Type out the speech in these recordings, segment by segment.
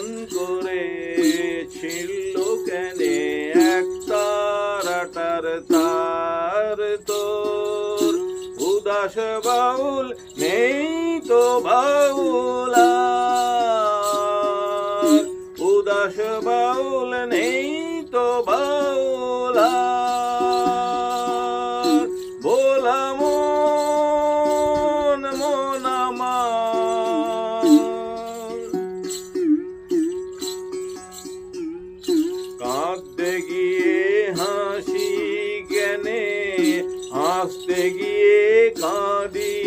এমন করে ছিল কেনে এক তারাটার তার তোর উদাস বাউল নেই তো বাউল আর, উদাস বাউল নেই তো বাউল আর। ভোলা মন মন আমার কাঁদতে গিয়ে হাসি কেনে হাসতে গিয়ে কাঁদি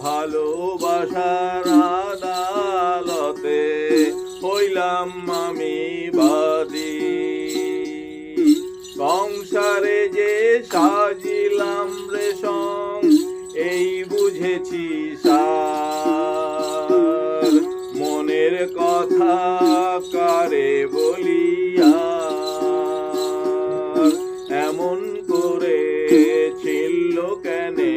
ভালোবাসার আদালতে হইলাম আমি বাদী সংসারে যে সাজিলাম রে সং এই বুঝেছি সার মনের কথা কারে বলিয়া এমন করে ছিল কেনে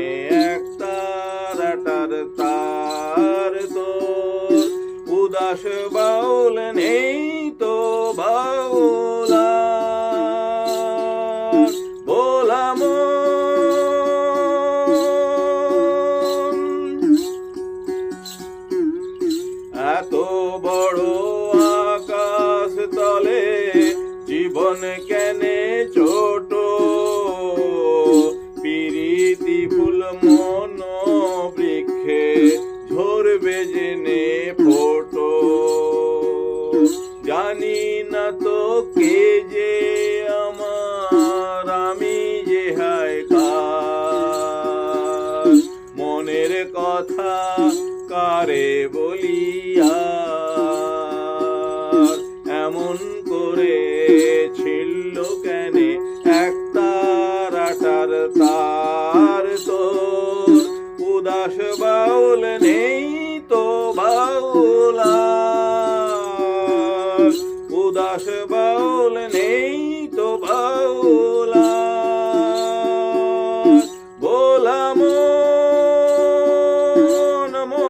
এক তারাটার তার তোর উদাস বাউল নেই তো বাউল আর। ভোলা মন এত বড় আকাশ তলে জীবন কেনে ছোট পিরিতি ফুল মন বৃক্ষে ঝরবে জেনে ফোটো জানি না তো কে যে আমার আমি যে হায় কার মনের কথা কারে বলিয়া এমন করে ছিল কেনে এক তারাটার তার তোর উদাস বাউল নেই তো বাউল আর, উদাস বাউল নেই তো বাউল।